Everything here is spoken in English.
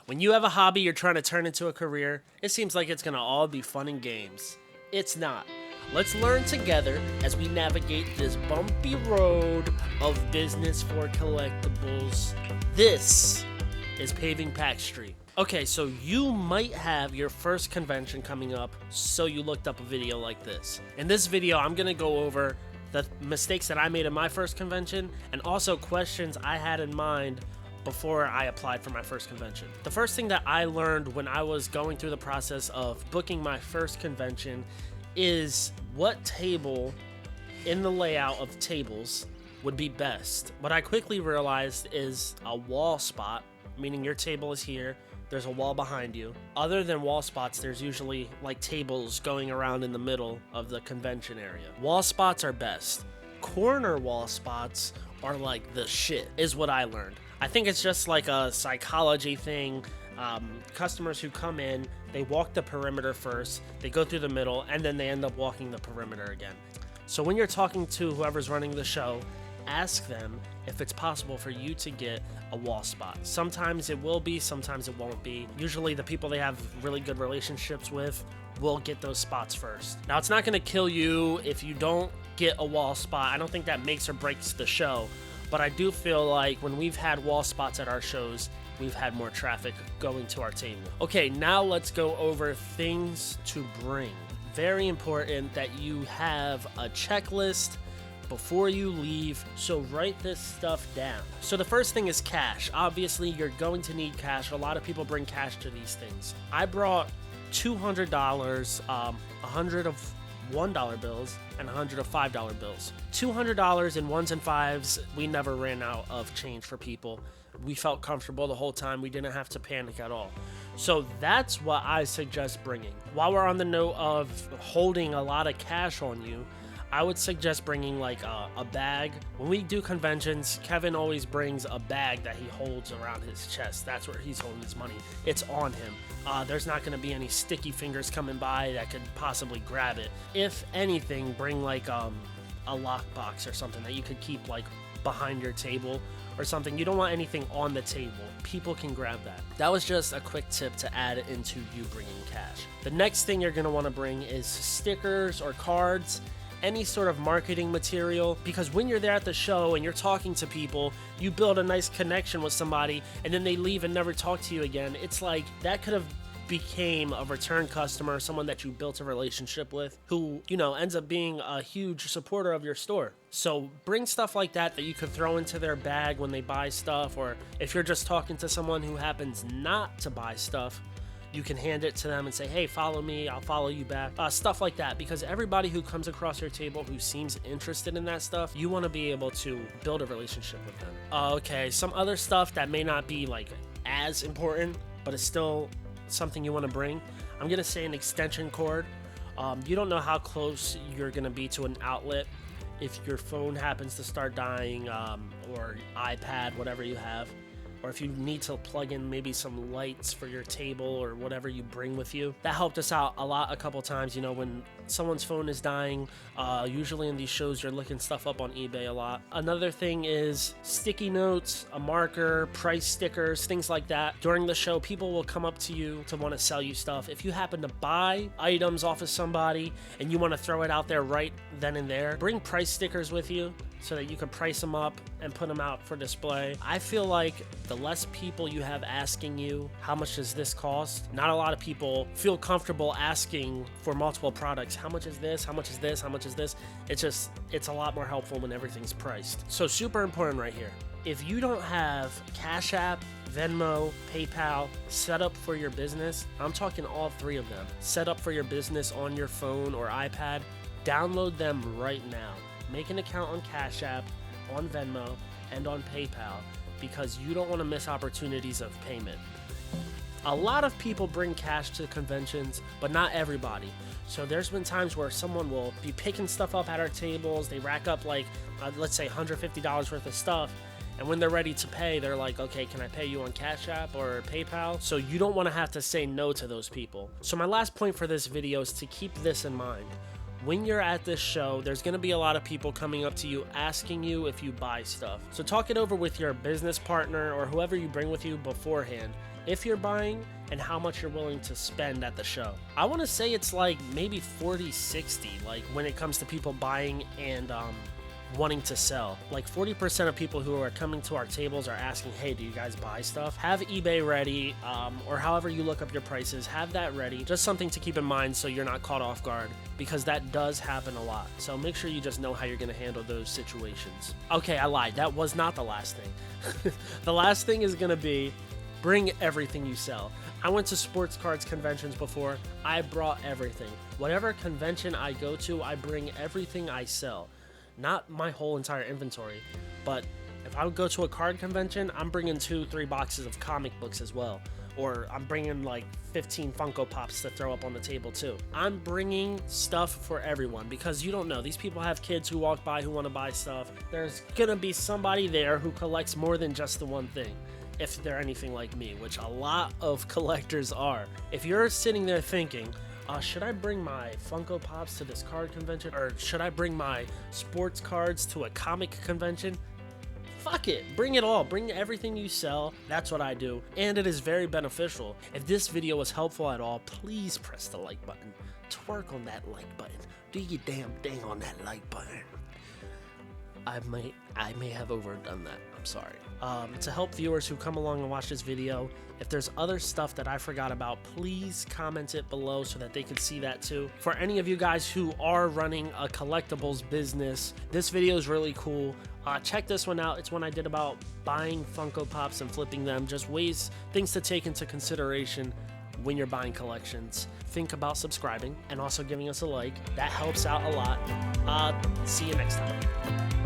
When you have a hobby you're trying to turn into a career, it seems like it's gonna all be fun and games. It's not. Let's learn together as we navigate this bumpy road of business for collectibles. This is Paving Packstreet. Okay, so you might have your first convention coming up, so you looked up a video like this. In this video, I'm gonna go over the mistakes that I made in my first convention and also questions I had in mind before I applied for my first convention. The first thing that I learned when I was going through the process of booking my first convention is what table in the layout of tables would be best. What I quickly realized is a wall spot, meaning your table is here, there's a wall behind you. Other than wall spots, there's usually like tables going around in the middle of the convention area. Wall spots are best. Corner wall spots are like the shit, is what I learned. I think it's just like a psychology thing. Customers who come in, they walk the perimeter first, they go through the middle, and then they end up walking the perimeter again. So when you're talking to whoever's running the show, ask them if it's possible for you to get a wall spot. Sometimes it will be, sometimes it won't be. Usually the people they have really good relationships with will get those spots first. Now, it's not going to kill you if you don't get a wall spot. I don't think that makes or breaks the show, but I do feel like when we've had wall spots at our shows, we've had more traffic going to our table. Okay, now let's go over things to bring. Very important that you have a checklist before you leave, so write this stuff down. So the first thing is cash. Obviously, you're going to need cash. A lot of people bring cash to these things. I brought $200, 100 of $1 bills and 100 of $5 bills. $200 in ones and fives. We never ran out of change for people. We felt comfortable the whole time. We didn't have to panic at all. So that's what I suggest bringing. While we're on the note of holding a lot of cash on you, I would suggest bringing like a bag. When we do conventions, Kevin always brings a bag that he holds around his chest. That's where he's holding his money. It's on him. There's not going to be any sticky fingers coming by that could possibly grab it. If anything, bring like a lockbox or something that you could keep like behind your table or something. You don't want anything on the table. People can grab that. That was just a quick tip to add into you bringing cash. The next thing you're going to want to bring is stickers or cards, any sort of marketing material, because when you're there at the show and you're talking to people, you build a nice connection with somebody and then they leave and never talk to you again. It's like that could have became a return customer, someone that you built a relationship with who, you know, ends up being a huge supporter of your store. So bring stuff like that you could throw into their bag when they buy stuff, or if you're just talking to someone who happens not to buy stuff, you can hand it to them and say, hey, follow me, I'll follow you back. Stuff like that, because everybody who comes across your table who seems interested in that stuff, you want to be able to build a relationship with them. Okay, some other stuff that may not be like as important, but it's still something you want to bring. I'm going to say an extension cord. You don't know how close you're going to be to an outlet. If your phone happens to start dying, or iPad, whatever you have, or if you need to plug in maybe some lights for your table or whatever you bring with you. That helped us out a couple times. You know, when someone's phone is dying, usually in these shows you're looking stuff up on eBay a lot. Another thing is sticky notes, a marker, price stickers, things like that. During the show, people will come up to you to want to sell you stuff. If you happen to buy items off of somebody and you want to throw it out there right then and there, bring price stickers with you so that you can price them up and put them out for display. I feel like the less people you have asking you, how much does this cost? Not a lot of people feel comfortable asking for multiple products. How much is this? How much is this? How much is this? It's a lot more helpful when everything's priced. So super important right here. If you don't have Cash App, Venmo, PayPal set up for your business, I'm talking all three of them, set up for your business on your phone or iPad, download them right now. Make an account on Cash App, on Venmo, and on PayPal, because you don't want to miss opportunities of payment. A lot of people bring cash to conventions, but not everybody. So there's been times where someone will be picking stuff up at our tables. They rack up like, let's say $150 worth of stuff. And when they're ready to pay, they're like, okay, can I pay you on Cash App or PayPal? So you don't want to have to say no to those people. So my last point for this video is to keep this in mind. When you're at this show, there's going to be a lot of people coming up to you asking you if you buy stuff. So talk it over with your business partner or whoever you bring with you beforehand if you're buying, and how much you're willing to spend at the show. I want to say it's like maybe 40-60, like when it comes to people buying and wanting to sell. Like 40% of people who are coming to our tables are asking, hey, do you guys buy stuff? Have eBay ready, or however you look up your prices, have that ready. Just something to keep in mind so you're not caught off guard, because that does happen a lot. So make sure you just know how you're going to handle those situations. Okay, I lied. That was not the last thing. The last thing is going to be bring everything you sell. I went to sports cards conventions before. I brought everything. Whatever convention I go to, I bring everything I sell. Not my whole entire inventory, but if I would go to a card convention, I'm bringing 2-3 boxes of comic books as well. Or I'm bringing like 15 Funko Pops to throw up on the table too. I'm bringing stuff for everyone, because you don't know. These people have kids who walk by who want to buy stuff. There's gonna be somebody there who collects more than just the one thing, if they're anything like me, which a lot of collectors are. If you're sitting there thinking, should I bring my Funko Pops to this card convention? Or should I bring my sports cards to a comic convention? Fuck it, bring it all. Bring everything you sell. That's what I do, and it is very beneficial. If this video was helpful at all, please press the like button. Twerk on that like button. Do your damn thing on that like button. I may have overdone that. I'm sorry. To help viewers who come along and watch this video, if there's other stuff that I forgot about, please comment it below so that they can see that too. For any of you guys who are running a collectibles business, this video is really cool. Check this one out. It's one I did about buying Funko Pops and flipping them. Just things to take into consideration when you're buying collections. Think about subscribing and also giving us a like. That helps out a lot. See you next time.